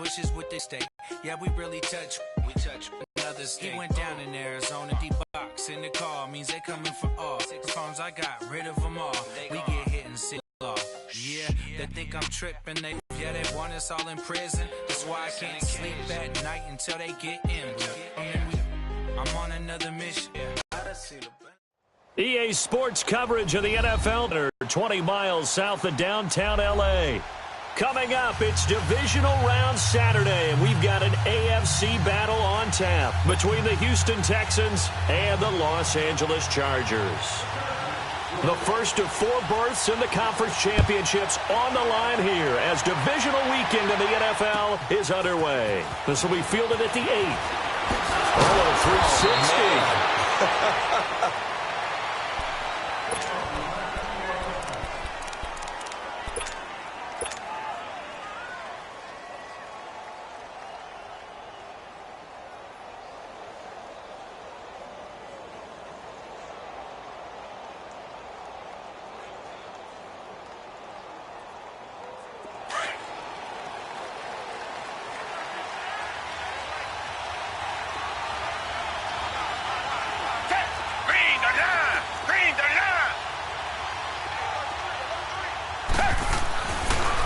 Bush is what they state. Yeah, we really touch. We touch another state. He went down in Arizona, D-box in the car. Means they coming for all. The phones, I got rid of them all. We get hit and sit off. Yeah, they think I'm tripping. They want us all in prison. That's why I can't sleep at night until they get in. I'm on another mission. EA Sports coverage of the NFL 20 miles south of downtown L.A. Coming up, it's Divisional Round Saturday, and we've got an AFC battle on tap between the Houston Texans and the Los Angeles Chargers. The first of 4 berths in the conference championships on the line here as divisional weekend in the NFL is underway. This will be fielded at the 8th. Oh, 360.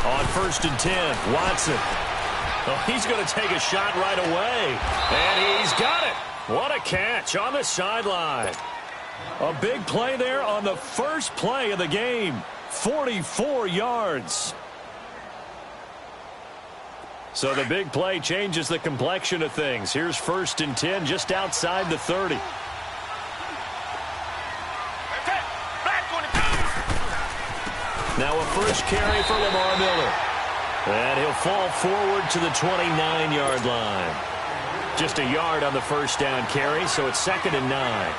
On 1st and 10, Watson. Oh, he's going to take a shot right away. And he's got it. What a catch on the sideline. A big play there on the first play of the game. 44 yards. So the big play changes the complexion of things. Here's 1st and 10 just outside the 30. Now a first carry for Lamar Miller. And he'll fall forward to the 29-yard line. Just a yard on the first down carry, so it's 2nd and 9.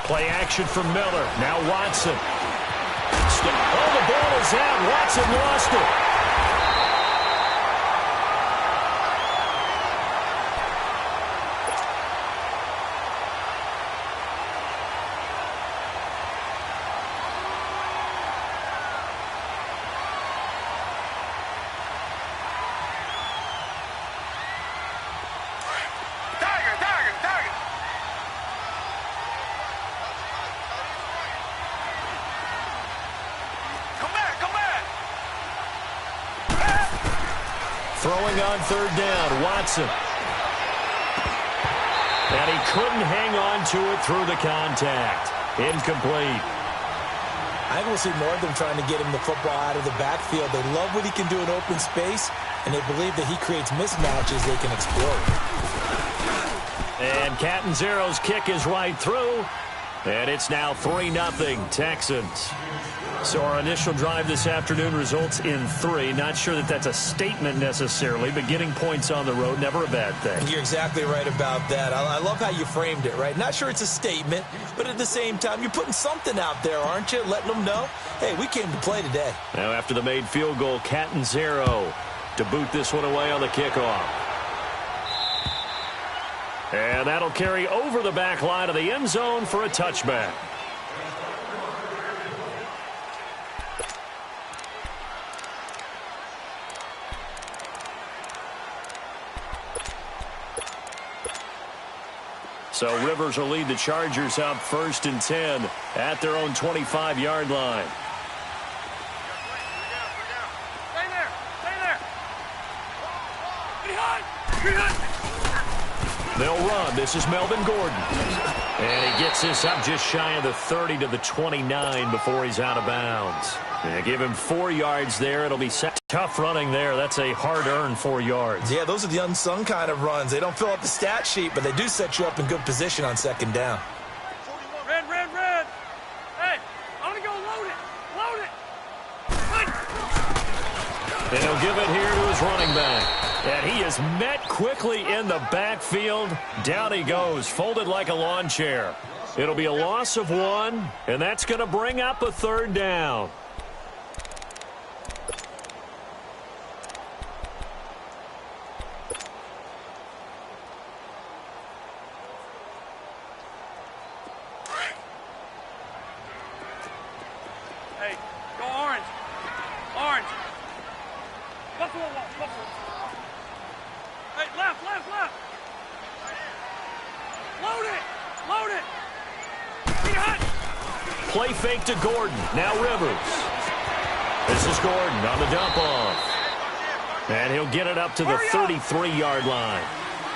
Play action from Miller. Now Watson. Oh, the ball is out. Watson lost it. Throwing on 3rd down, Watson. And he couldn't hang on to it through the contact. Incomplete. I think we'll see more of them trying to get him the football out of the backfield. They love what he can do in open space, and they believe that he creates mismatches they can exploit. And Catanzaro's kick is right through. And it's now 3-0 Texans. So our initial drive this afternoon results in 3. Not sure that that's a statement necessarily, but getting points on the road, never a bad thing. You're exactly right about that. I love how you framed it, right? Not sure it's a statement, but at the same time, you're putting something out there, aren't you? Letting them know, hey, we came to play today. Now after the made field goal, Catanzaro to boot this one away on the kickoff. And that'll carry over the back line of the end zone for a touchback. So Rivers will lead the Chargers up 1st and 10 at their own 25-yard line. Stay there. Stay there. Behind. They'll run. This is Melvin Gordon. And he gets this up just shy of the 30 to the 29 before he's out of bounds. Yeah, give him 4 yards there. It'll be tough running there. That's a hard-earned 4 yards. Yeah, those are the unsung kind of runs. They don't fill up the stat sheet, but they do set you up in good position on 2nd down. Red. Hey, I want to go load it. And he'll give it here to his running back. And he is met quickly in the backfield. Down he goes, folded like a lawn chair. It'll be a loss of 1, and that's going to bring up a 3rd down. Hey, go orange. Orange. Buffalo wall, Buffalo. Hey, left. Load it. Be hot. Play fake to Gordon. Now Rivers. This is Gordon on the dump off. And he'll get it up to the 33-yard line.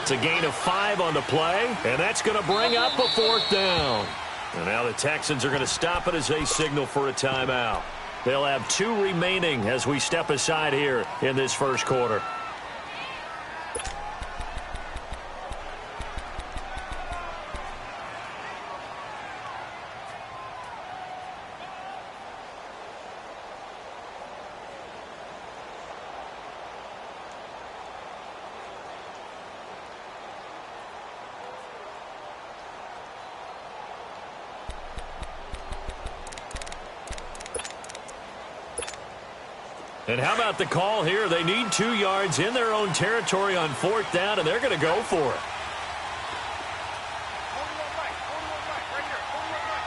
It's a gain of 5 on the play, and that's going to bring up a 4th down. And now the Texans are going to stop it as they signal for a timeout. They'll have 2 remaining as we step aside here in this first quarter. And how about the call here? They need 2 yards in their own territory on 4th down, and they're going to go for it. Right here.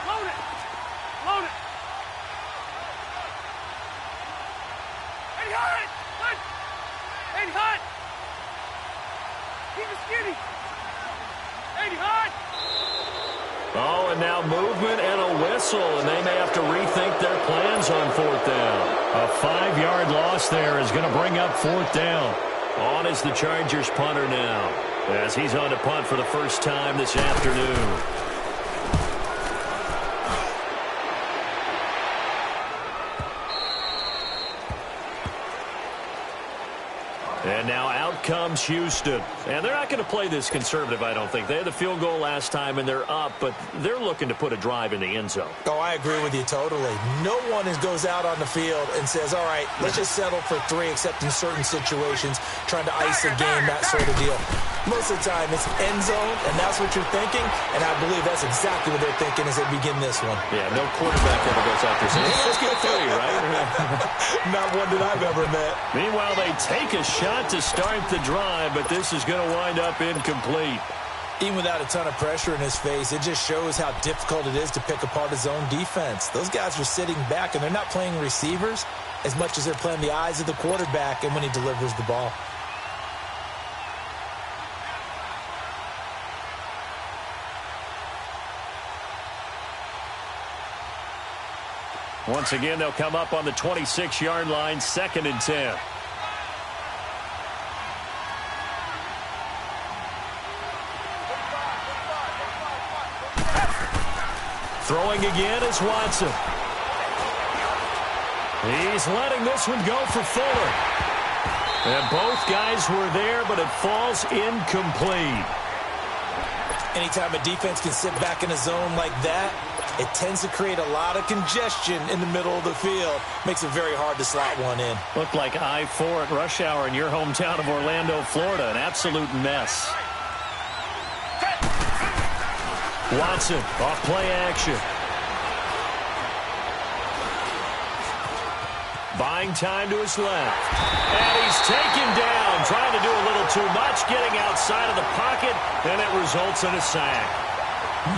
Load it. Hey, hot. Keep it skinny. Hey, hot. Oh, and now movement and a whistle, and they may have to rethink their plans on 4th down. A 5-yard loss there is going to bring up 4th down. On is the Chargers punter now, as he's on to punt for the first time this afternoon. And now out comes Houston. And they're not going to play this conservative, I don't think. They had the field goal last time, and they're up, but they're looking to put a drive in the end zone. Oh, I agree with you totally. No one goes out on the field and says, all right, let's just settle for 3, except in certain situations, trying to ice a game, that sort of deal. Most of the time, it's end zone, and that's what you're thinking, and I believe that's exactly what they're thinking as they begin this one. Yeah, no quarterback ever goes out there saying, hey, let's get 3, right? Not one that I've ever met. Meanwhile, they take a shot to start the drive, but this is going to wind up incomplete. Even without a ton of pressure in his face, it just shows how difficult it is to pick apart his own defense. Those guys are sitting back, and they're not playing receivers as much as they're playing the eyes of the quarterback and when he delivers the ball. Once again, they'll come up on the 26-yard line, 2nd and 10. Throwing again is Watson. He's letting this one go for Fuller. And both guys were there, but it falls incomplete. Anytime a defense can sit back in a zone like that, it tends to create a lot of congestion in the middle of the field. Makes it very hard to slot one in. Looked like I-4 at rush hour in your hometown of Orlando, Florida. An absolute mess. Watson off play action. Buying time to his left. And he's taken down, trying to do a little too much, getting outside of the pocket, and it results in a sack.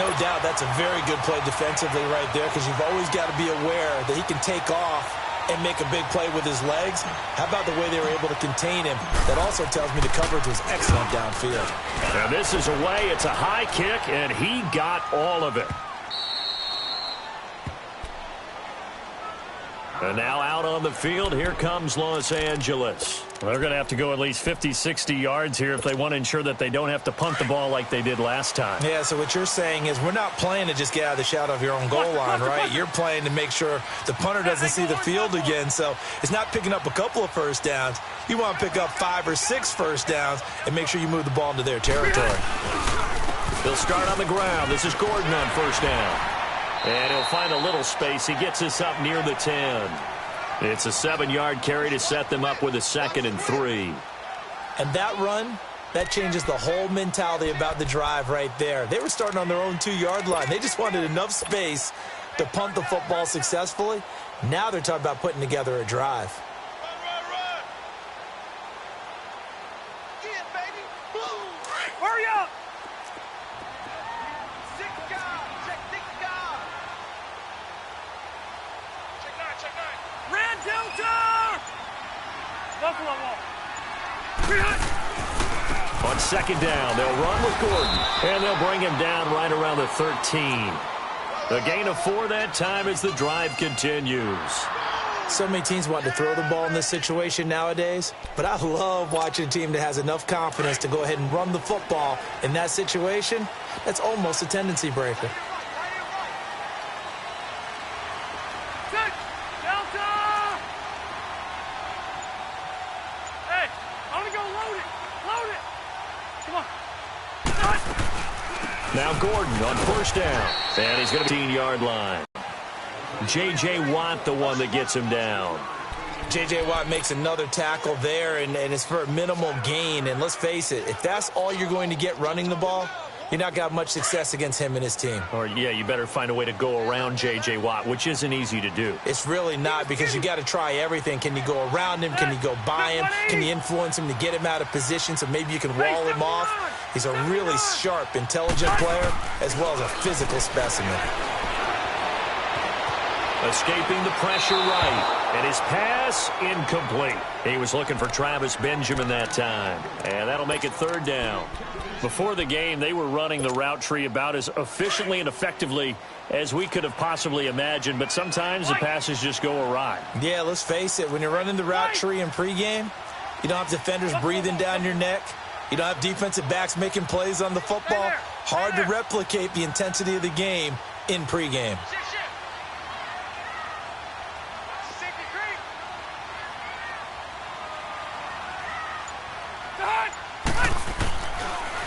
No doubt that's a very good play defensively right there, because you've always got to be aware that he can take off and make a big play with his legs. How about the way they were able to contain him? That also tells me the coverage was excellent downfield. And this is away. It's a high kick, and he got all of it. And now out on the field, here comes Los Angeles. They're going to have to go at least 50, 60 yards here if they want to ensure that they don't have to punt the ball like they did last time. Yeah, so what you're saying is we're not playing to just get out of the shadow of your own goal line, right? You're playing to make sure the punter doesn't see the field again. So it's not picking up a couple of first downs. You want to pick up 5 or 6 first downs and make sure you move the ball into their territory. They'll start on the ground. This is Gordon on first down. And he'll find a little space. He gets us up near the 10. It's a 7-yard carry to set them up with a 2nd and 3. And that run, that changes the whole mentality about the drive right there. They were starting on their own 2-yard line. They just wanted enough space to punt the football successfully. Now they're talking about putting together a drive. Hurry up! Red Delta! Buffalo wall. Green hut. On second down, they'll run with Gordon, and they'll bring him down right around the 13. A gain of 4 that time as the drive continues. So many teams want to throw the ball in this situation nowadays, but I love watching a team that has enough confidence to go ahead and run the football in that situation. That's almost a tendency breaker. Set. Delta! Hey, I want to go load it. Load it. Come on. Now Gordon on first down, and he's going to be 15-yard line. J.J. Watt, the one that gets him down. J.J. Watt makes another tackle there, and it's for a minimal gain. And let's face it, if that's all you're going to get running the ball, you're not going to have much success against him and his team. Or, yeah, you better find a way to go around J.J. Watt, which isn't easy to do. It's really not, because you got to try everything. Can you go around him? Can you go by him? Can you influence him to get him out of position so maybe you can wall him off? He's a really sharp, intelligent player, as well as a physical specimen. Escaping the pressure right, and his pass incomplete. He was looking for Travis Benjamin that time, and that'll make it third down. Before the game, they were running the route tree about as efficiently and effectively as we could have possibly imagined, but sometimes the passes just go awry. Yeah, let's face it, when you're running the route tree in pregame, you don't have defenders breathing down your neck. You don't have defensive backs making plays on the football. Hard to replicate the intensity of the game in pregame.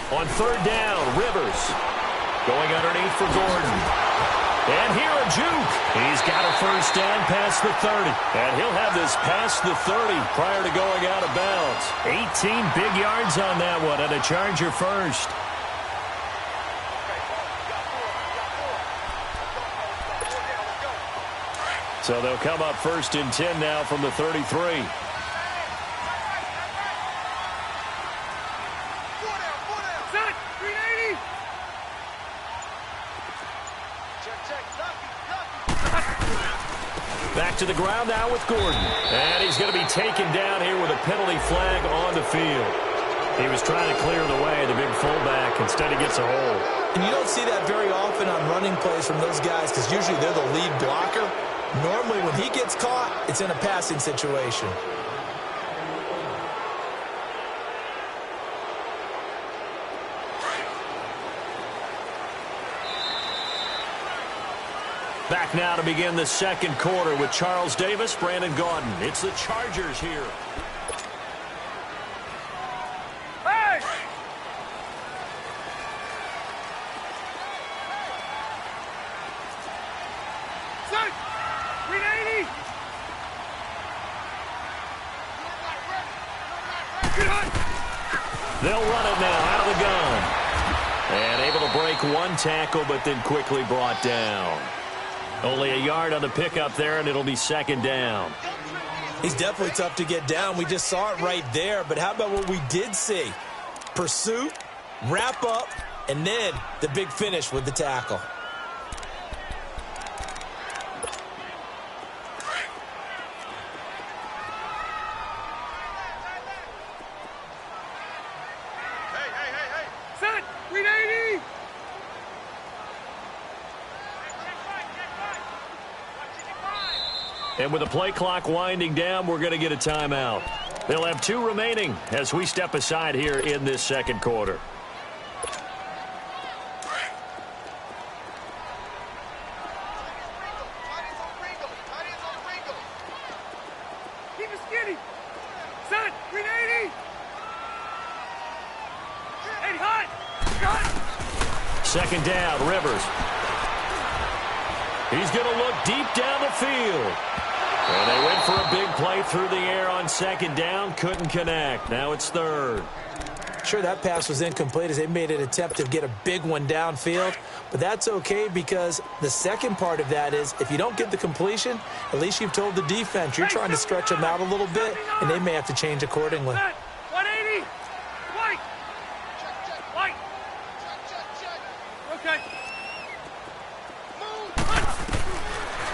On third down, Rivers going underneath for Gordon. And here a juke. He's got a first down past the 30. And he'll have this past the 30 prior to going out of bounds. 18 big yards on that one, and a Charger first. So they'll come up first and 10 now from the 33. Back to the ground now with Gordon. And he's going to be taken down here with a penalty flag on the field. He was trying to clear the way, the big fullback. Instead, he gets a hold. And you don't see that very often on running plays from those guys because usually they're the lead blocker. Normally, when he gets caught, it's in a passing situation. Back now to begin the second quarter with Charles Davis, Brandon Gaudin. It's the Chargers here. Hey! Set! 380! They'll run it now out of the gun. And able to break one tackle, but then quickly brought down. Only a yard on the pickup there, and it'll be second down. He's definitely tough to get down. We just saw it right there. But how about what we did see? Pursuit, wrap up, and then the big finish with the tackle. Set! 380! And with the play clock winding down, we're going to get a timeout. They'll have 2 remaining as we step aside here in this second quarter. Keep it skinny! Set! 380! 80 high! Cut! Second down, Rivers. He's going to look deep down the field. And they went for a big play through the air on second down. Couldn't connect. Now it's third. Sure, that pass was incomplete as they made an attempt to get a big one downfield. But that's okay because the second part of that is if you don't get the completion, at least you've told the defense you're trying to stretch them out a little bit, and they may have to change accordingly. 180! White! White! Okay.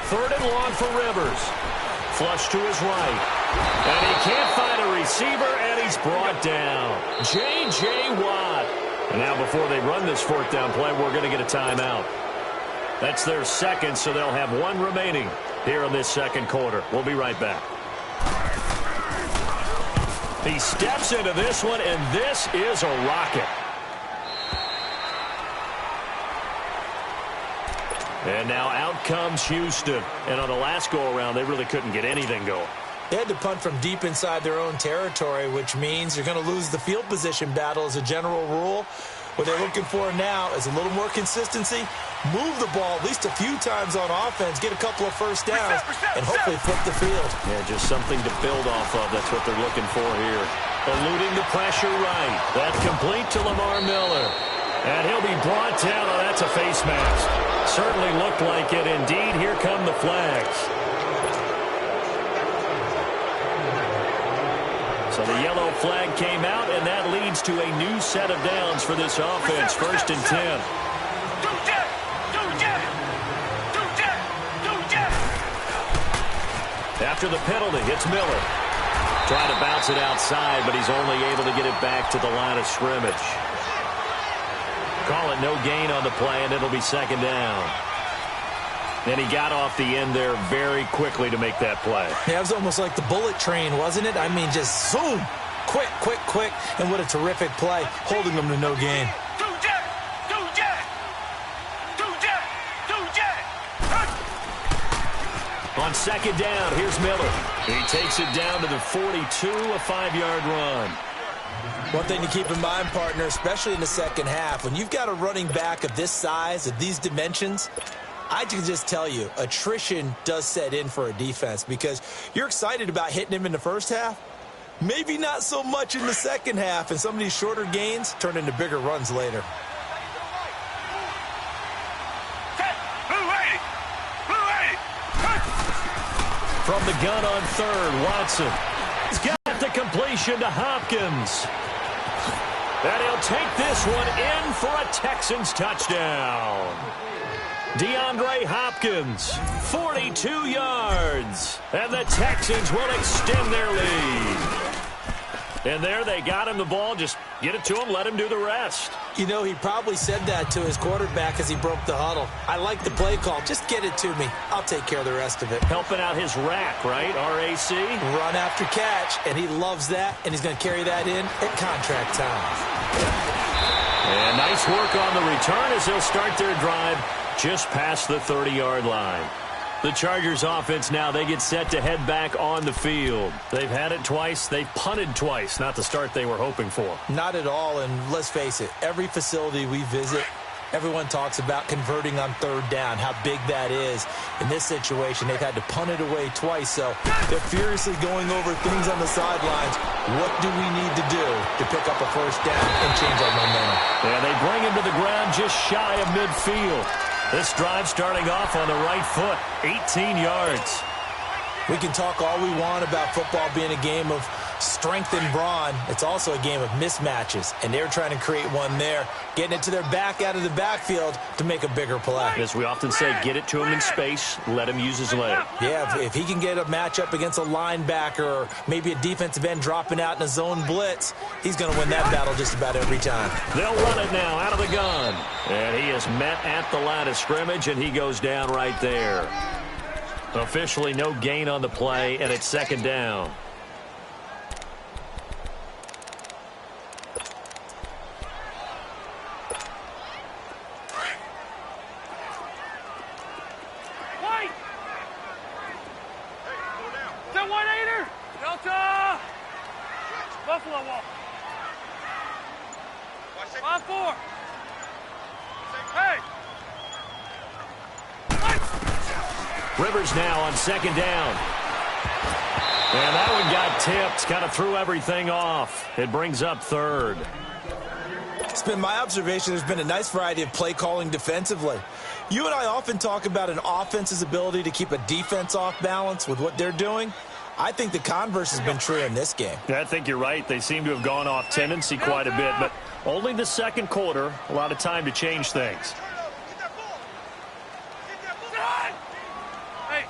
3rd and long for Rivers. Flush to his right. And he can't find a receiver, and he's brought down. J.J. Watt. And now before they run this 4th down play, we're going to get a timeout. That's their second, so they'll have 1 remaining here in this 2nd quarter. We'll be right back. He steps into this one, and this is a rocket. And now out comes Houston. And on the last go-around, they really couldn't get anything going. They had to punt from deep inside their own territory, which means you're going to lose the field position battle as a general rule. What they're looking for now is a little more consistency, move the ball at least a few times on offense, get a couple of first downs, and hopefully flip the field. Yeah, just something to build off of. That's what they're looking for here. Eluding the pressure right. That's complete to Lamar Miller. And he'll be brought down. Oh, that's a face mask. Certainly looked like it. Indeed, here come the flags. So the yellow flag came out, and that leads to a new set of downs for this offense. 1st and 10. After the penalty, it's Miller. Trying to bounce it outside, but he's only able to get it back to the line of scrimmage. Call it no gain on the play, and it'll be 2nd down. And he got off the end there very quickly to make that play. Yeah, it was almost like the bullet train, wasn't it? I mean, just zoom, quick, quick, quick, and what a terrific play, holding them to no gain. On 2nd down, here's Miller. He takes it down to the 42, a 5-yard run. One thing to keep in mind, partner, especially in the 2nd half, when you've got a running back of this size, of these dimensions, I can just tell you, attrition does set in for a defense because you're excited about hitting him in the 1st half. Maybe not so much in the 2nd half, and some of these shorter gains turn into bigger runs later. From the gun on 3rd, Watson. He's got the completion to Hopkins. And he'll take this one in for a Texans touchdown. DeAndre Hopkins, 42 yards. And the Texans will extend their lead. And there they got him the ball. Just get it to him, let him do the rest. You know, he probably said that to his quarterback as he broke the huddle. I like the play call. Just get it to me. I'll take care of the rest of it. Helping out his rack, right? RAC. Run after catch, and he loves that, and he's going to carry that in at contract time. And nice work on the return as they'll start their drive just past the 30-yard line. The Chargers offense now, they get set to head back on the field. They've had it twice. They've punted twice. Not the start they were hoping for. Not at all, and let's face it, every facility we visit, everyone talks about converting on 3rd down, how big that is. In this situation, they've had to punt it away twice, so they're furiously going over things on the sidelines. What do we need to do to pick up a 1st down and change our momentum? Yeah, they bring him to the ground just shy of midfield. This drive starting off on the right foot, 18 yards. We can talk all we want about football being a game of strength and brawn. It's also a game of mismatches, and they're trying to create one there, getting it to their back out of the backfield to make a bigger play. As we often say, get it to him in space, let him use his leg. Yeah, if he can get a matchup against a linebacker or maybe a defensive end dropping out in a zone blitz, he's going to win that battle just about every time. They'll run it now out of the gun. And he is met at the line of scrimmage, and he goes down right there. Officially no gain on the play, and it's 2nd down. White! Is that White-Aider? Delta! Buffalo Wall. 5-4. Hey! Rivers now on 2nd down. And that one got tipped. Kind of threw everything off. It brings up 3rd. It's been my observation there's been a nice variety of play calling defensively. You and I often talk about an offense's ability to keep a defense off balance with what they're doing. I think the converse has been true in this game. Yeah, I think you're right. They seem to have gone off tendency quite a bit, but only the 2nd quarter. A lot of time to change things. Hey,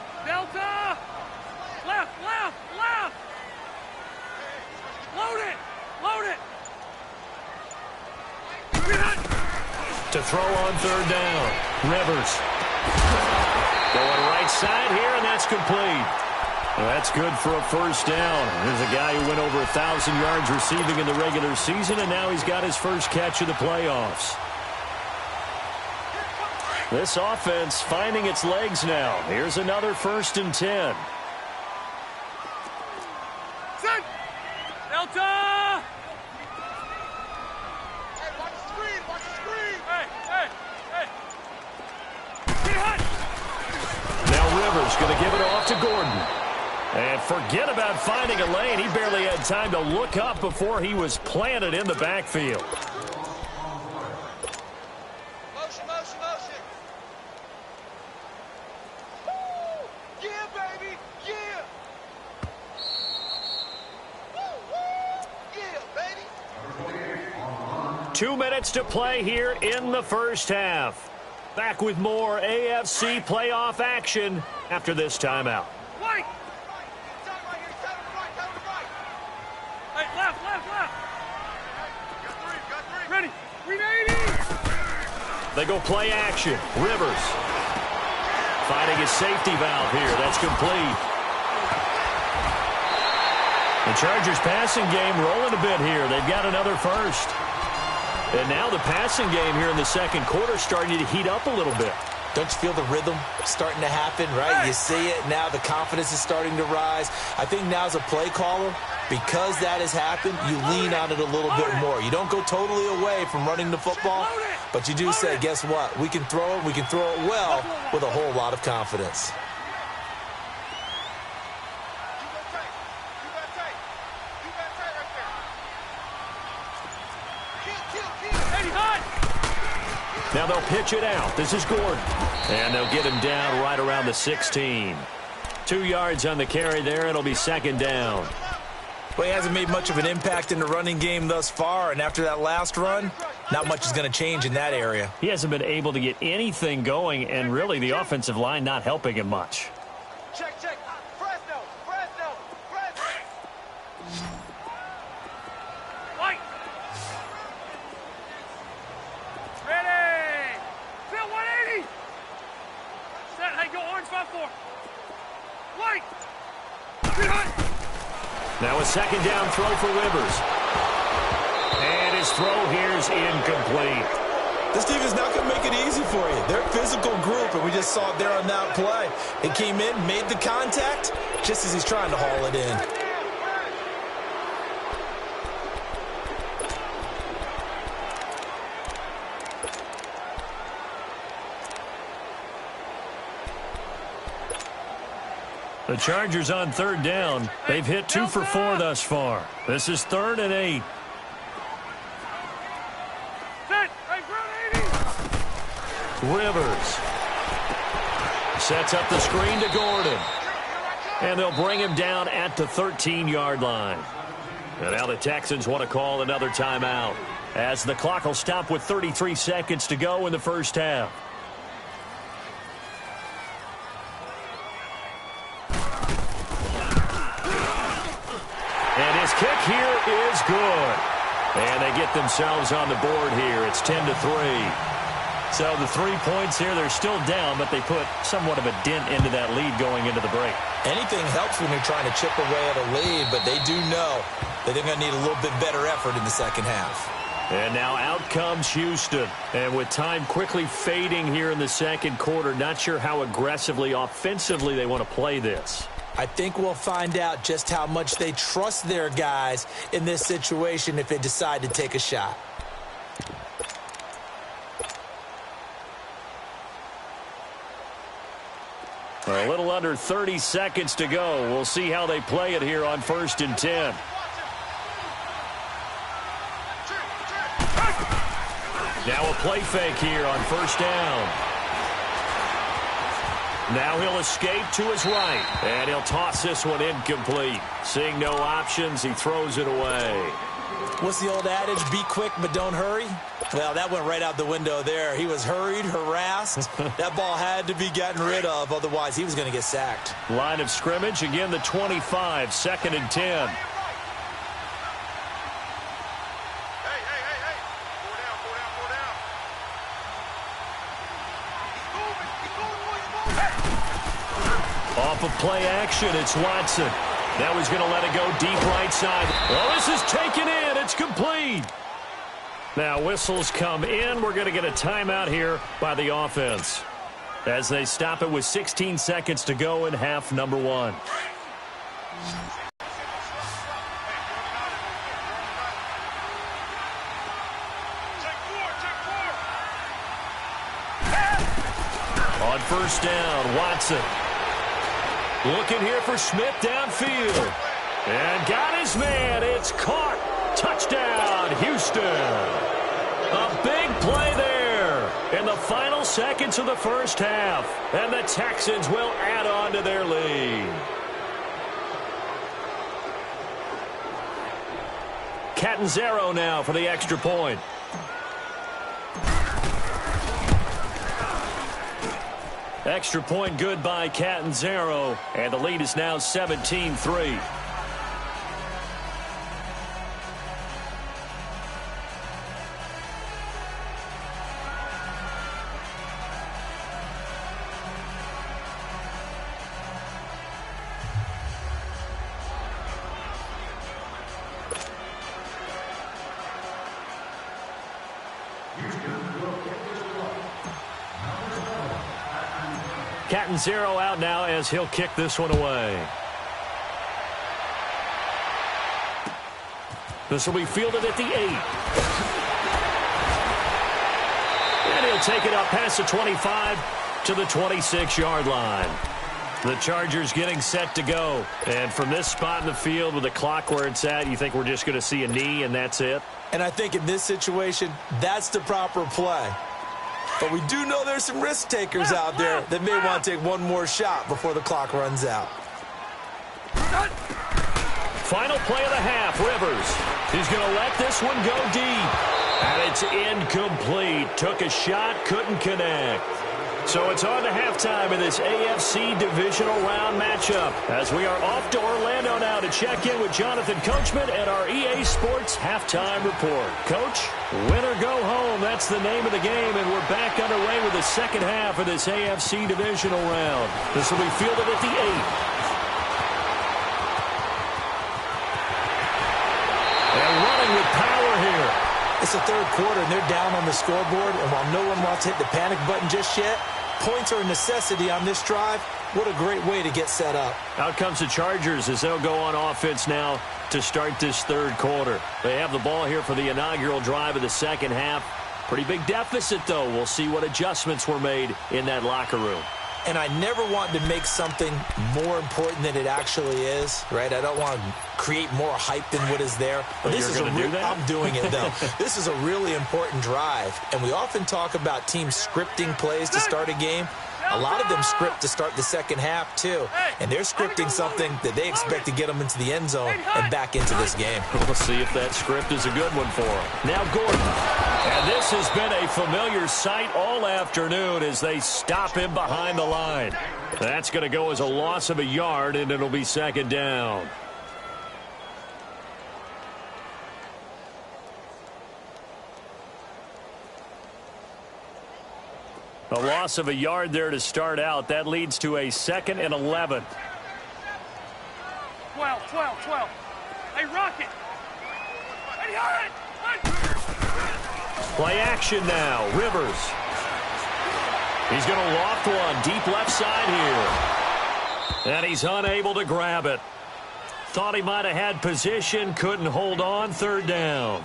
To throw on third down. Rivers. Going right side here, and that's complete. Well, that's good for a first down. There's a guy who went over 1,000 yards receiving in the regular season, and now he's got his first catch of the playoffs. This offense finding its legs now. Here's another 1st and 10. Set. Delta. Rivers going to give it off to Gordon. And forget about finding a lane. He barely had time to look up before he was planted in the backfield. Motion, motion, motion. Woo! Yeah, baby. Yeah. Woo, woo. Yeah, baby. 2 minutes to play here in the first half. Back with more AFC playoff action after this timeout. White. Hey, left. Got three. Ready. 380. They go play action. Rivers finding his safety valve here. That's complete. The Chargers passing game rolling a bit here. They've got another first. And now the passing game here in the second quarter starting to heat up a little bit. Don't you feel the rhythm starting to happen, right? You see it. Now the confidence is starting to rise. I think now as a play caller, because that has happened, you lean on it a little bit more. You don't go totally away from running the football, but you do say, guess what? We can throw it. We can throw it well with a whole lot of confidence. Now they'll pitch it out. This is Gordon. And they'll get him down right around the 16. 2 yards on the carry there. It'll be second down. Well, he hasn't made much of an impact in the running game thus far, and after that last run, not much is going to change in that area. He hasn't been able to get anything going, and really the offensive line not helping him much. Check. Fresno. White. Ready. Fill 180. Set. Hey, go orange 5-4. White. Now a second down throw for Rivers. And his throw here's incomplete. This team is not going to make it easy for you. They're a physical group, and we just saw it there on that play. It came in, made the contact, just as he's trying to haul it in. The Chargers on third down. They've hit 2 for 4 thus far. This is 3rd and 8. Rivers sets up the screen to Gordon. And they'll bring him down at the 13-yard line. And now the Texans want to call another timeout, as the clock will stop with 33 seconds to go in the first half. And his kick here is good. And they get themselves on the board here. It's 10-3. So the 3 points here, they're still down, but they put somewhat of a dent into that lead going into the break. Anything helps when you're trying to chip away at a lead, but they do know that they're going to need a little bit better effort in the second half. And now out comes Houston. And with time quickly fading here in the second quarter, not sure how aggressively, offensively they want to play this. I think we'll find out just how much they trust their guys in this situation if they decide to take a shot. A little under 30 seconds to go. We'll see how they play it here on 1st and 10. Now a play fake here on 1st down. Now he'll escape to his right, and he'll toss this one incomplete. Seeing no options, he throws it away. What's the old adage? Be quick, but don't hurry. Well, that went right out the window there. He was hurried, harassed. That ball had to be gotten rid of, otherwise he was going to get sacked. Line of scrimmage, again the 25, 2nd and 10. Hey. Four down. play action. It's Watson. Now he's going to let it go deep right side. Well, this is taken in. It's complete. Now whistles come in. We're going to get a timeout here by the offense as they stop it with 16 seconds to go in half number one. On first down, Watson. Looking here for Smith downfield. And got his man. It's caught. Touchdown, Houston. A big play there in the final seconds of the first half. And the Texans will add on to their lead. Catanzaro now for the extra point. Extra point good by Catanzaro, and the lead is now 17-3. Catanzaro out now as he'll kick this one away. This will be fielded at the 8. And he'll take it up past the 25 to the 26-yard line. The Chargers getting set to go. And from this spot in the field with the clock where it's at, you think we're just going to see a knee and that's it? And I think in this situation, that's the proper play. But we do know there's some risk takers out there that may want to take one more shot before the clock runs out. Final play of the half, Rivers. He's going to let this one go deep. And it's incomplete. Took a shot, couldn't connect. So it's on to halftime in this AFC divisional round matchup as we are off to Orlando now to check in with Jonathan Coachman and our EA Sports halftime report. Coach, win or go home, that's the name of the game, and we're back underway with the second half of this AFC divisional round. This will be fielded at the 8. And running with power here. It's the third quarter, and they're down on the scoreboard, and while no one wants to hit the panic button just yet, points are a necessity on this drive. What a great way to get set up. Out comes the Chargers as they'll go on offense now to start this third quarter. They have the ball here for the inaugural drive of the second half. Pretty big deficit, though. We'll see what adjustments were made in that locker room. And I never want to make something more important than it actually is, right? I don't want to create more hype than what is there. But this is do that? I'm doing it, though. This is a really important drive. And we often talk about teams scripting plays to start a game. A lot of them script to start the second half, too. And they're scripting something that they expect to get them into the end zone and back into this game. We'll see if that script is a good one for them. Now Gordon. And this has been a familiar sight all afternoon as they stop him behind the line. That's going to go as a loss of a yard, and it'll be second down. A loss of a yard there to start out. That leads to a 2nd and 11. 12. Hey, Rocket. Hey, all right. Play action now. Rivers. He's going to loft one deep left side here. And he's unable to grab it. Thought he might have had position. Couldn't hold on. Third down.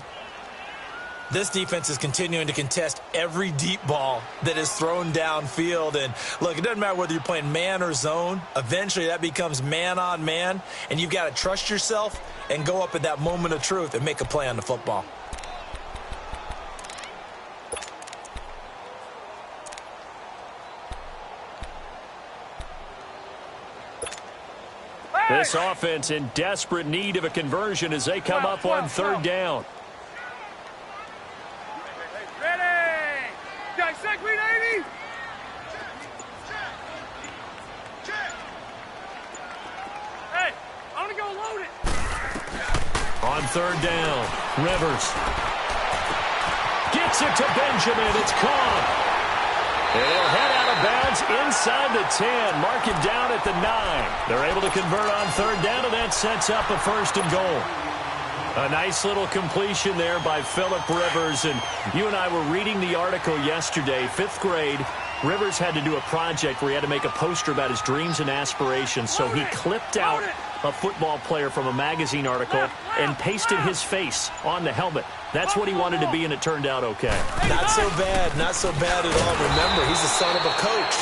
This defense is continuing to contest every deep ball that is thrown downfield. And, look, it doesn't matter whether you're playing man or zone. Eventually, that becomes man-on-man. And you've got to trust yourself and go up at that moment of truth and make a play on the football. This offense in desperate need of a conversion as they come up on third down. Ready. Dissect me, 80. Hey, I'm going to go load it. On third down, Rivers gets it to Benjamin. It's caught. And he'll head out of bounds inside the 10. Mark him down at the 9. They're able to convert on third down, and that sets up a 1st and goal. A nice little completion there by Phillip Rivers. And you and I were reading the article yesterday, 5th grade. Rivers had to do a project where he had to make a poster about his dreams and aspirations. So he clipped out a football player from a magazine article and pasted his face on the helmet. That's what he wanted to be, and it turned out okay. Not so bad. Not so bad at all. Remember, he's the son of a coach.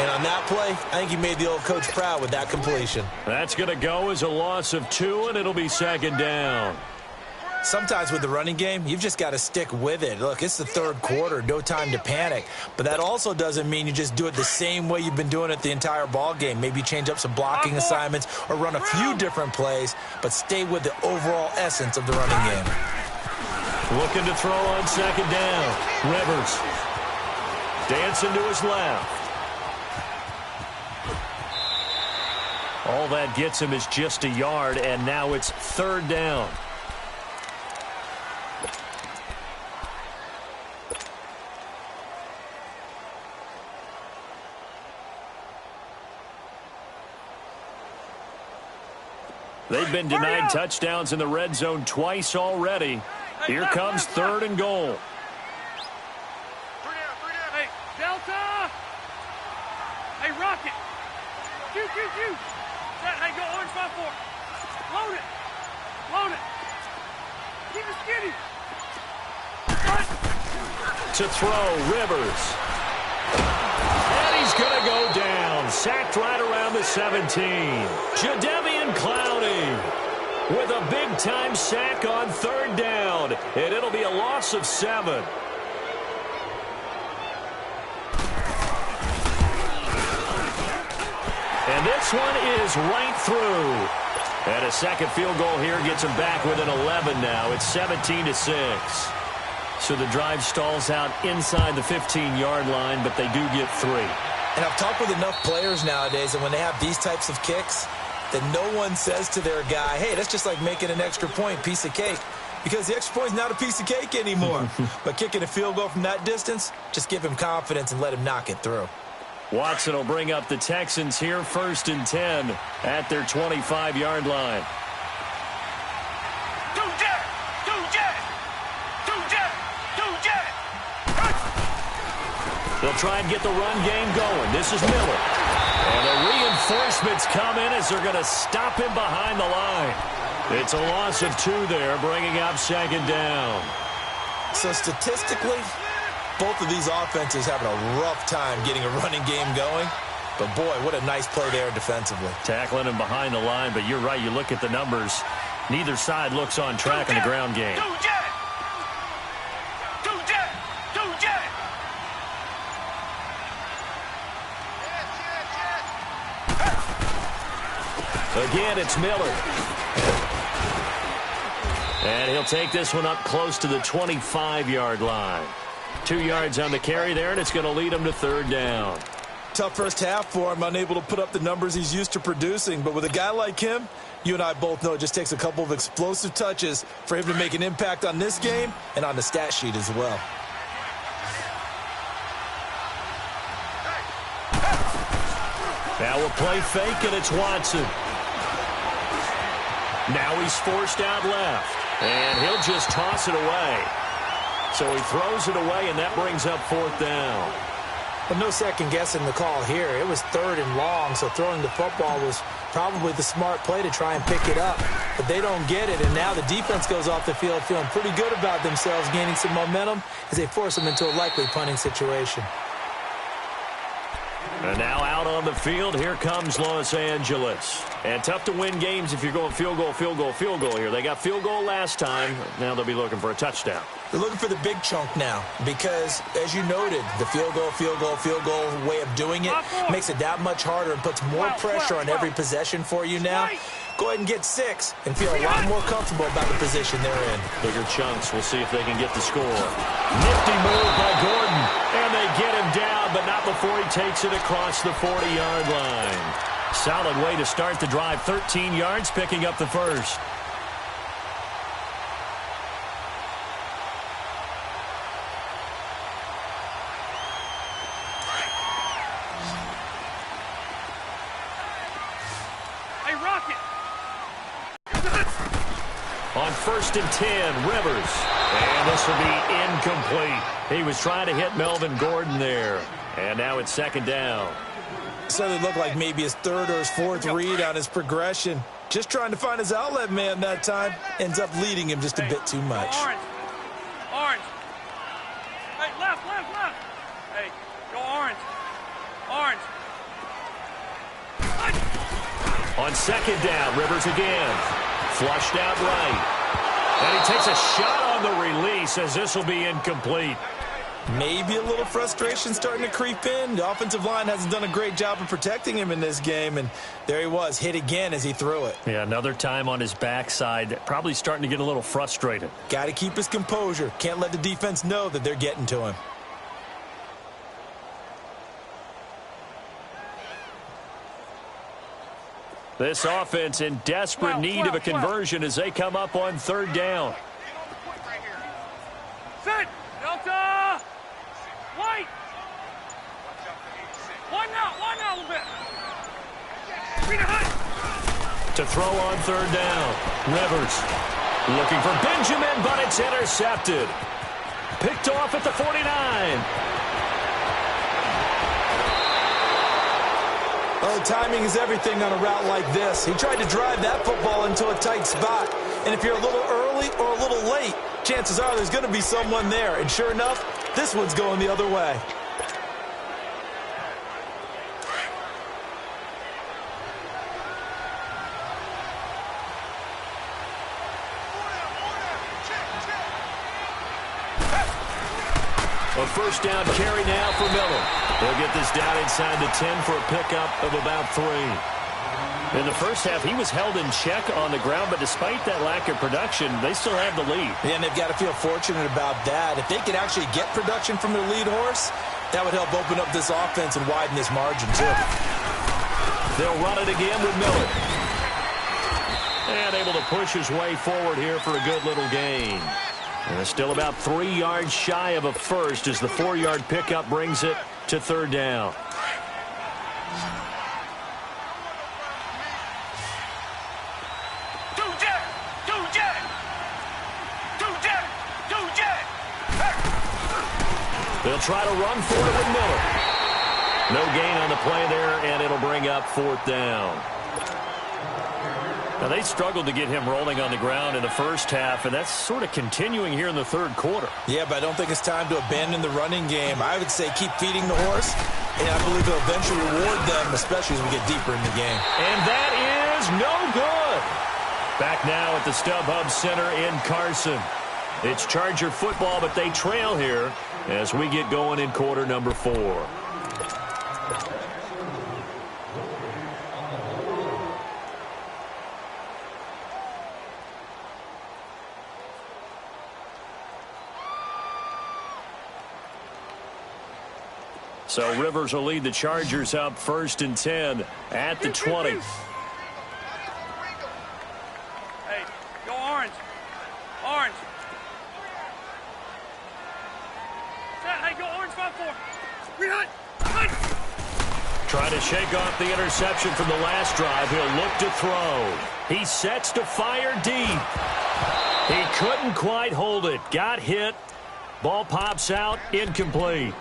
And on that play, I think he made the old coach proud with that completion. That's going to go as a loss of 2, and it'll be 2nd down. Sometimes with the running game, you've just got to stick with it. Look, it's the 3rd quarter, no time to panic. But that also doesn't mean you just do it the same way you've been doing it the entire ball game. Maybe change up some blocking assignments or run a few different plays, but stay with the overall essence of the running game. Looking to throw on 2nd down. Rivers dancing to his left. All that gets him is just a yard, and now it's 3rd down. They've been denied touchdowns in the red zone twice already. Here comes 3rd and goal. 3 down. Hey, Delta! Hey, Rocket! Q! Set, hey, go orange 5-4. Load it! Load it! Keep it skinny! To throw, Rivers. And he's going to go down. Sacked right around the 17. Jadeveon Clowney with a big-time sack on 3rd down. And it'll be a loss of 7. And this one is right through. And a second field goal here gets him back within 11 now. It's 17-6. So the drive stalls out inside the 15-yard line, but they do get 3. And I've talked with enough players nowadays, and when they have these types of kicks, that no one says to their guy, hey, that's just like making an extra point, piece of cake. Because the extra point is not a piece of cake anymore. But kicking a field goal from that distance, just give him confidence and let him knock it through. Watson will bring up the Texans here 1st and 10 at their 25-yard line. Do jet! They'll try and get the run game going. This is Miller. And the reinforcements come in as they're going to stop him behind the line. It's a loss of 2 there, bringing up 2nd down. So statistically, both of these offenses having a rough time getting a running game going. But, boy, what a nice play there defensively. Tackling him behind the line, but you're right. You look at the numbers. Neither side looks on track in the ground game. Again, it's Miller. And he'll take this one up close to the 25-yard line. 2 yards on the carry there, and it's going to lead him to 3rd down. Tough first half for him, unable to put up the numbers he's used to producing. But with a guy like him, you and I both know it just takes a couple of explosive touches for him to make an impact on this game and on the stat sheet as well. Now we'll play fake, and it's Watson. Now he's forced out left, and he'll just toss it away. So he throws it away, and that brings up 4th down. But no second guessing the call here. It was 3rd and long, so throwing the football was probably the smart play to try and pick it up. But they don't get it, and now the defense goes off the field feeling pretty good about themselves, gaining some momentum as they force them into a likely punting situation. And now out on the field, here comes Los Angeles. And tough to win games if you're going field goal here. They got field goal last time. Now they'll be looking for a touchdown. They're looking for the big chunk now because, as you noted, the field goal way of doing it makes it that much harder and puts more pressure on every possession for you now. Go ahead and get 6 and feel a lot more comfortable about the position they're in. Bigger chunks. We'll see if they can get the score. Nifty move by Gordon. And they get him down, but not before he takes it across the 40-yard line. Solid way to start the drive. 13 yards, picking up the first. On 1st and 10, Rivers. And this will be incomplete. He was trying to hit Melvin Gordon there. And now it's 2nd down. So it looked like maybe his 3rd or his 4th read on his progression. Just trying to find his outlet man that time. Ends up leading him just a bit too much. Orange. Orange. Hey, left, left, left. Hey, go orange. Orange. On 2nd down, Rivers again. Flushed out right. And he takes a shot on the release as this will be incomplete. Maybe a little frustration starting to creep in. The offensive line hasn't done a great job of protecting him in this game, and there he was, hit again as he threw it. Yeah, another time on his backside, probably starting to get a little frustrated. Got to keep his composure. Can't let the defense know that they're getting to him. This offense in desperate need of a conversion as they come up on 3rd down. Sit! Delta! White! One out a little bit. Read a hunt. To throw on 3rd down. Rivers looking for Benjamin, but it's intercepted. Picked off at the 49. Oh, timing is everything on a route like this. He tried to drive that football into a tight spot. And if you're a little early or a little late, chances are there's going to be someone there. And sure enough, this one's going the other way. A 1st down carry now for Miller. They'll get this down inside the 10 for a pickup of about 3. In the first half, he was held in check on the ground, but despite that lack of production, they still have the lead. Yeah, and they've got to feel fortunate about that. If they could actually get production from their lead horse, that would help open up this offense and widen this margin, too. They'll run it again with Miller. And able to push his way forward here for a good little gain. And still about 3 yards shy of a first as the 4-yard pickup brings it to 3rd down. They'll try to run for it with Miller. No gain on the play there, and it'll bring up 4th down. Now, they struggled to get him rolling on the ground in the first half, and that's sort of continuing here in the 3rd quarter. Yeah, but I don't think it's time to abandon the running game. I would say keep feeding the horse, and I believe it'll eventually reward them, especially as we get deeper in the game. And that is no good. Back now at the StubHub Center in Carson. It's Charger football, but they trail here as we get going in quarter number 4. So Rivers will lead the Chargers up 1st and 10 at the 20. Hey, go orange. Orange. Hey, go orange 5-4. Rehunt. Trying to shake off the interception from the last drive. He'll look to throw. He sets to fire deep. He couldn't quite hold it. Got hit. Ball pops out. Incomplete.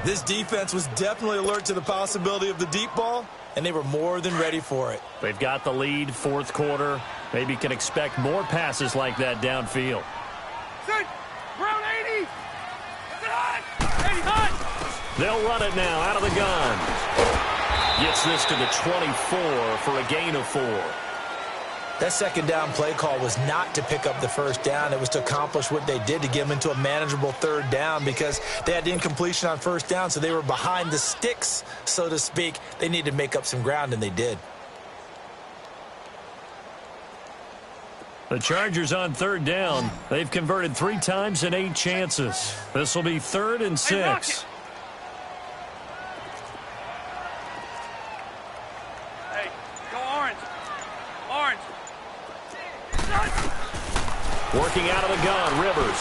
This defense was definitely alert to the possibility of the deep ball, and they were more than ready for it. They've got the lead, 4th quarter. Maybe can expect more passes like that downfield. Sit. Brown 80. 80 hot. They'll run it now out of the gun. Gets this to the 24 for a gain of 4. That 2nd down play call was not to pick up the 1st down. It was to accomplish what they did to get them into a manageable 3rd down because they had incompletion on 1st down, so they were behind the sticks, so to speak. They needed to make up some ground, and they did. The Chargers on 3rd down. They've converted 3 times in 8 chances. This will be 3rd and 6. Hey, go orange. Orange. Working out of the gun, Rivers.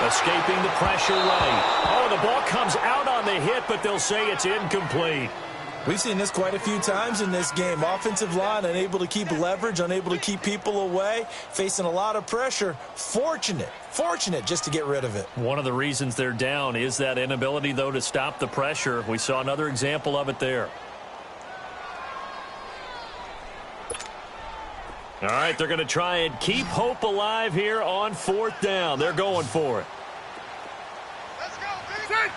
Escaping the pressure right. Oh, the ball comes out on the hit, but they'll say it's incomplete. We've seen this quite a few times in this game. Offensive line unable to keep leverage, unable to keep people away, facing a lot of pressure. Fortunate just to get rid of it. One of the reasons they're down is that inability, though, to stop the pressure. We saw another example of it there. All right, they're going to try and keep hope alive here on 4th down. They're going for it. Let's go, D. Set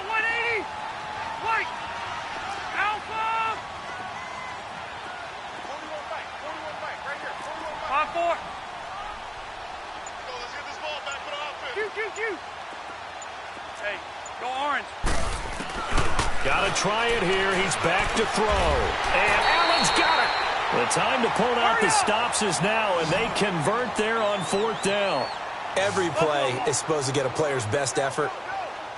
180. White. Alpha. 41 back, right here, 41 back. 5-4. Let's get this ball back for the offense. Q. Hey, go orange. Got to try it here. He's back to throw. And Allen's got it. The time to pull out the stops is now, and they convert there on 4th down. Every play is supposed to get a player's best effort.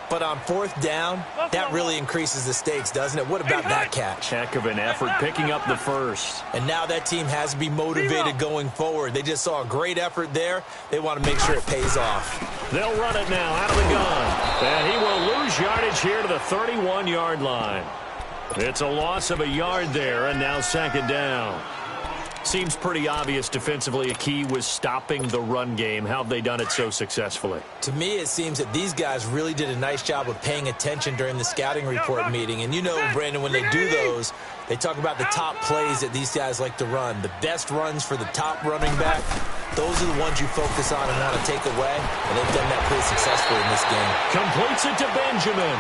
But on 4th down, that really increases the stakes, doesn't it? What about that catch? Heck of an effort picking up the first. And now that team has to be motivated going forward. They just saw a great effort there. They want to make sure it pays off. They'll run it now out of the gun. And he will lose yardage here to the 31-yard line. It's a loss of a yard there, and now 2nd down. Seems pretty obvious defensively a key was stopping the run game. How have they done it so successfully? To me, it seems that these guys really did a nice job of paying attention during the scouting report meeting. And you know, Brandon, when they do those, they talk about the top plays that these guys like to run. The best runs for the top running back, those are the ones you focus on and want to take away. And they've done that pretty successfully in this game. Completes it to Benjamin.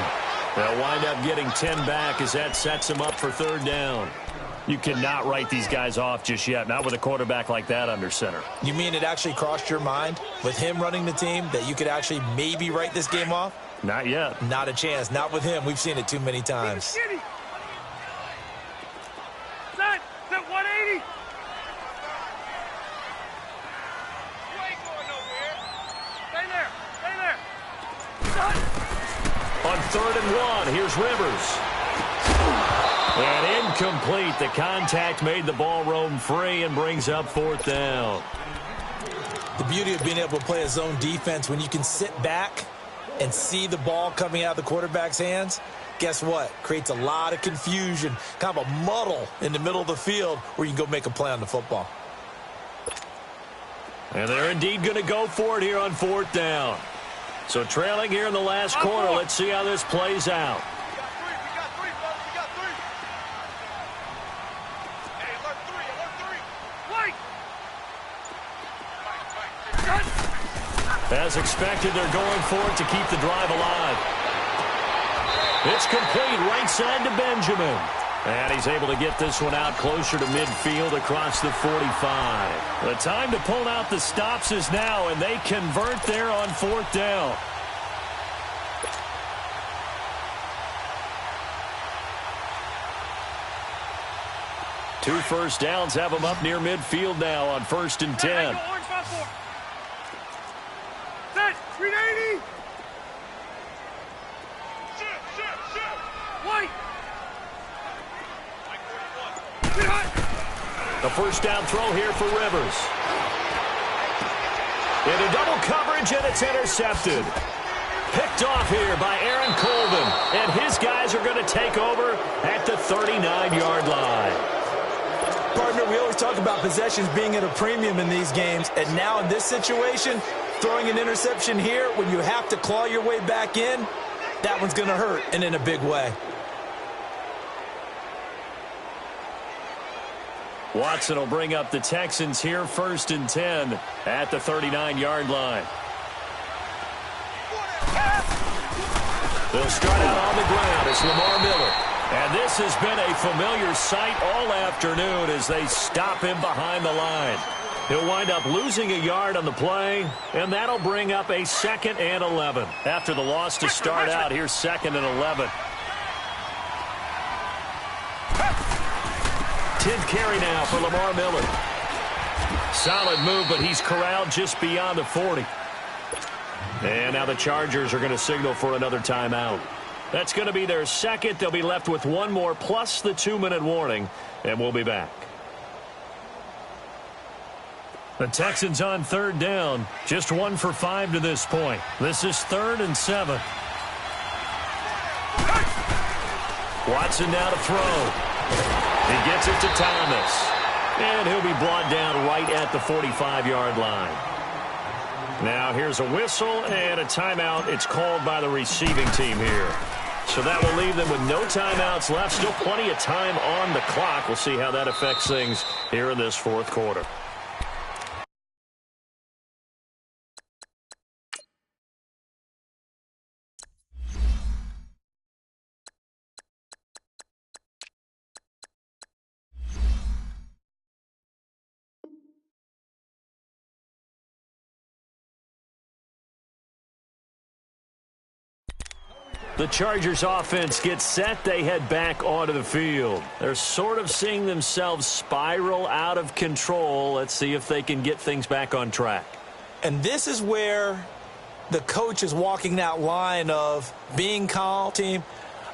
They'll wind up getting 10 back as that sets them up for 3rd down. You cannot write these guys off just yet, not with a quarterback like that under center. You mean it actually crossed your mind with him running the team that you could actually maybe write this game off? Not yet. Not a chance. Not with him. We've seen it too many times. Set 180. You ain't going nowhere. Stay there. On 3rd and 1, here's Rivers. And incomplete. The contact made the ball roam free and brings up 4th down. The beauty of being able to play a zone defense when you can sit back and see the ball coming out of the quarterback's hands, guess what? Creates a lot of confusion, kind of a muddle in the middle of the field where you can go make a play on the football. And they're indeed going to go for it here on 4th down. So trailing here in the last quarter, let's see how this plays out. As expected, they're going for it to keep the drive alive. It's complete right side to Benjamin. And he's able to get this one out closer to midfield across the 45. The time to pull out the stops is now, and they convert there on 4th down. Two first downs have them up near midfield now on 1st and 10. Set 380. White. A first down throw here for Rivers. Into double coverage, and it's intercepted. Picked off here by Aaron Colvin. And his guys are going to take over at the 39-yard line. Partner, we always talk about possessions being at a premium in these games. And now in this situation, throwing an interception here when you have to claw your way back in, that one's going to hurt, and in a big way. Watson will bring up the Texans here 1st and 10 at the 39-yard line. They'll start out on the ground. It's Lamar Miller. And this has been a familiar sight all afternoon as they stop him behind the line. He'll wind up losing a yard on the play, and that'll bring up a 2nd and 11. After the loss to start out, here's 2nd and 11. 10th carry now for Lamar Miller. Solid move, but he's corralled just beyond the 40. And now the Chargers are going to signal for another timeout. That's going to be their 2nd. They'll be left with one more plus the 2-minute warning, and we'll be back. The Texans on 3rd down, just 1 for 5 to this point. This is 3rd and 7. Watson now to throw. He gets it to Thomas. And he'll be brought down right at the 45-yard line. Now here's a whistle and a timeout. It's called by the receiving team here. So that will leave them with no timeouts left. Still plenty of time on the clock. We'll see how that affects things here in this fourth quarter. The Chargers offense gets set. They head back onto the field. They're sort of seeing themselves spiral out of control. Let's see if they can get things back on track. And this is where the coach is walking that line of being calm. Team,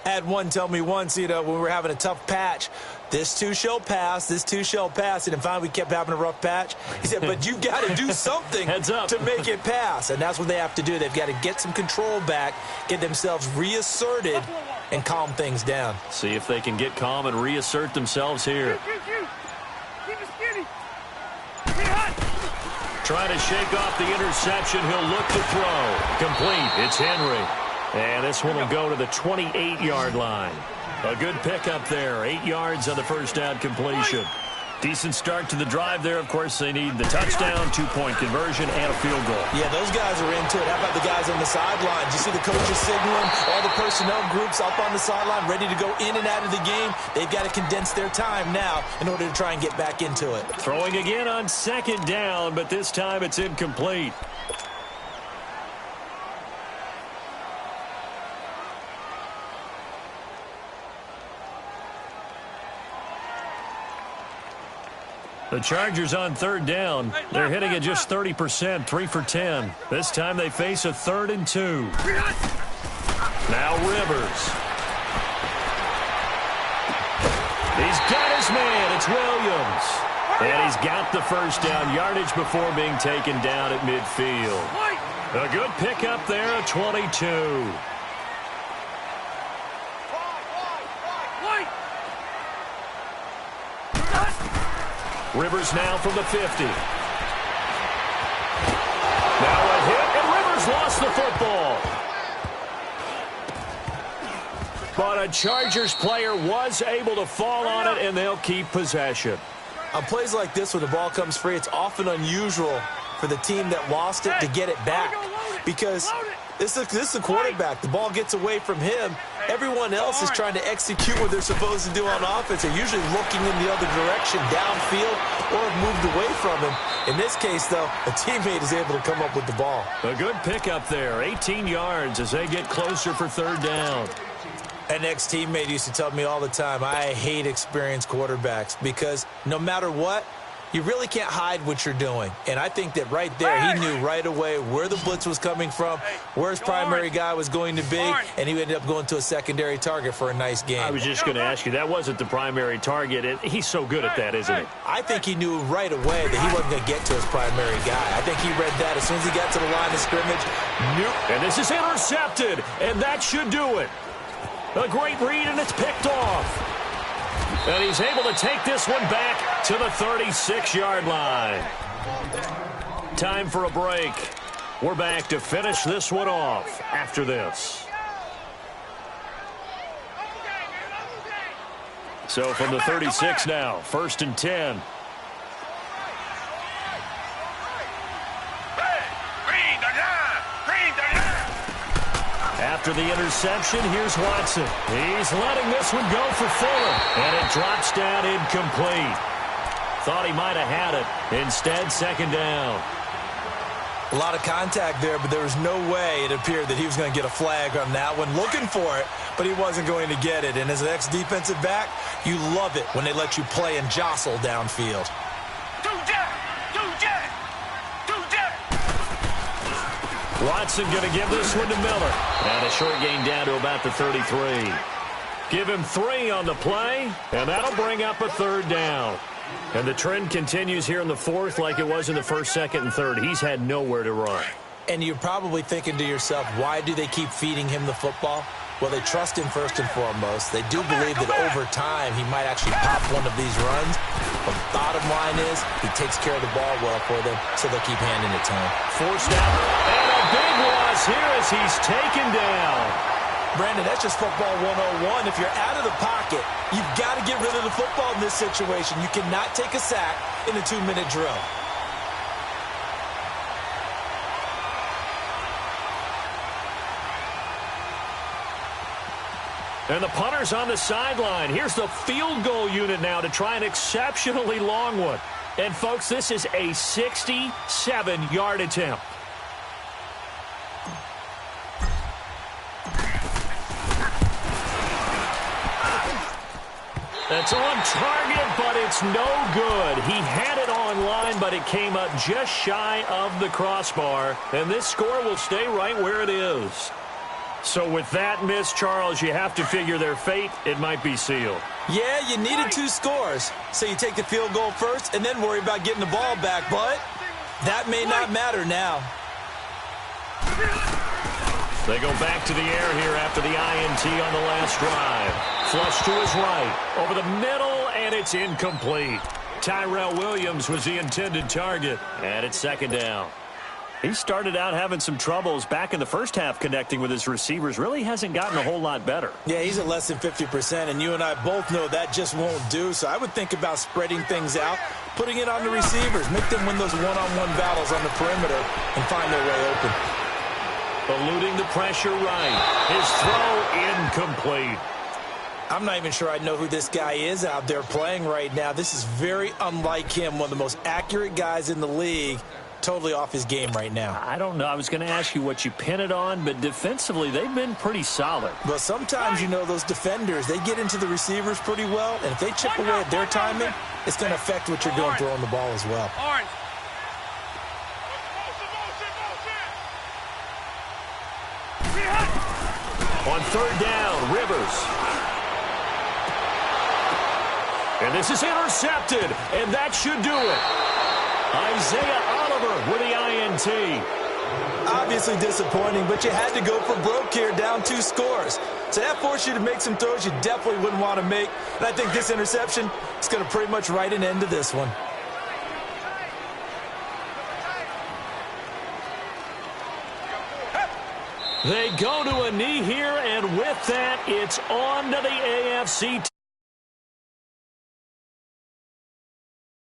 I had one tell me once, when we were having a tough patch, this too shall pass, this too shall pass. And finally we kept having a rough patch. He said, but you got to do something to make it pass. And that's what they have to do. They've got to get some control back, get themselves reasserted, and calm things down. See if they can get calm and reassert themselves here. Keep it skinny. Get hot. Trying to shake off the interception. He'll look to throw. Complete. It's Henry. And this one will go to the 28-yard line. A good pickup there. 8 yards on the first down completion. Decent start to the drive there. Of course, they need the touchdown, 2-point conversion, and a field goal. Yeah, those guys are into it. How about the guys on the sideline? You see the coaches signaling, all the personnel groups up on the sideline ready to go in and out of the game. They've got to condense their time now in order to try and get back into it. Throwing again on second down, but this time it's incomplete. The Chargers on third down. They're hitting at just 30%, 3 for 10. This time they face a 3rd and 2. Now Rivers. He's got his man. It's Williams. And he's got the first down yardage before being taken down at midfield. A good pickup there at 22. Rivers now from the 50. Now a hit, and Rivers lost the football. But a Chargers player was able to fall on it, and they'll keep possession. On plays like this, when the ball comes free, it's often unusual for the team that lost it to get it back. Because this is a quarterback. The ball gets away from him. Everyone else is trying to execute what they're supposed to do on offense. They're usually looking in the other direction, downfield, or have moved away from him. In this case, though, a teammate is able to come up with the ball. A good pickup there, 18 yards as they get closer for third down. An ex-teammate used to tell me all the time, I hate experienced quarterbacks because no matter what, you really can't hide what you're doing. And I think that right there, he knew right away where the blitz was coming from, where his primary guy was going to be, and he ended up going to a secondary target for a nice game. I was just going to ask you, that wasn't the primary target. He's so good at that, isn't he? I think he knew right away that he wasn't going to get to his primary guy. I think he read that as soon as he got to the line of scrimmage. And this is intercepted, and that should do it. A great read, and it's picked off. And he's able to take this one back to the 36-yard line. Time for a break. We're back to finish this one off after this. So from the 36 now, 1st and 10. After the interception, here's Watson. He's letting this one go for Fuller, and it drops down incomplete. Thought he might have had it. Instead, second down. A lot of contact there, but there was no way it appeared that he was going to get a flag on that one. Looking for it, but he wasn't going to get it. And as an ex-defensive back, you love it when they let you play and jostle downfield. Watson going to give this one to Miller. And a short gain down to about the 33. Give him 3 on the play, and that'll bring up a third down. And the trend continues here in the fourth like it was in the 1st, 2nd, and 3rd. He's had nowhere to run. And you're probably thinking to yourself, why do they keep feeding him the football? Well, they trust him first and foremost. They do believe that over time he might actually pop one of these runs. But bottom line is he takes care of the ball well for them, so they'll keep handing it to him. Forced out, and a big loss here as he's taken down. Brandon, that's just football 101. If you're out of the pocket, you've got to get rid of the football in this situation. You cannot take a sack in a 2-minute drill. And the punter's on the sideline. Here's the field goal unit now to try an exceptionally long one. And, folks, this is a 67-yard attempt. That's on target, but it's no good. He had it on line, but it came up just shy of the crossbar. And this score will stay right where it is. So with that miss, Charles, you have to figure their fate. It might be sealed. Yeah, you needed 2 scores. So you take the field goal first and then worry about getting the ball back. But that may not matter now. They go back to the air here after the INT on the last drive. Flush to his right, over the middle, and it's incomplete. Tyrell Williams was the intended target, and it's second down. He started out having some troubles back in the first half connecting with his receivers. Really hasn't gotten a whole lot better. Yeah, he's at less than 50%, and you and I both know that just won't do. So I would think about spreading things out, putting it on the receivers, make them win those one-on-one battles on the perimeter, and find their way open. Eluding the pressure right. His throw incomplete. I'm not even sure I know who this guy is out there playing right now. This is very unlike him, one of the most accurate guys in the league. Totally off his game right now. I don't know. I was going to ask you what you pin it on, but defensively, they've been pretty solid. But sometimes, you know, those defenders, they get into the receivers pretty well, and if they chip away at their timing, it's going to affect what you're doing throwing the ball as well. Orange. On third down, Rivers. And this is intercepted, and that should do it. Isaiah Oliver with the INT. Obviously disappointing, but you had to go for broke here, down 2 scores. So that forced you to make some throws you definitely wouldn't want to make. And I think this interception is going to pretty much write an end to this one. They go to a knee here, and with that, it's on to the AFC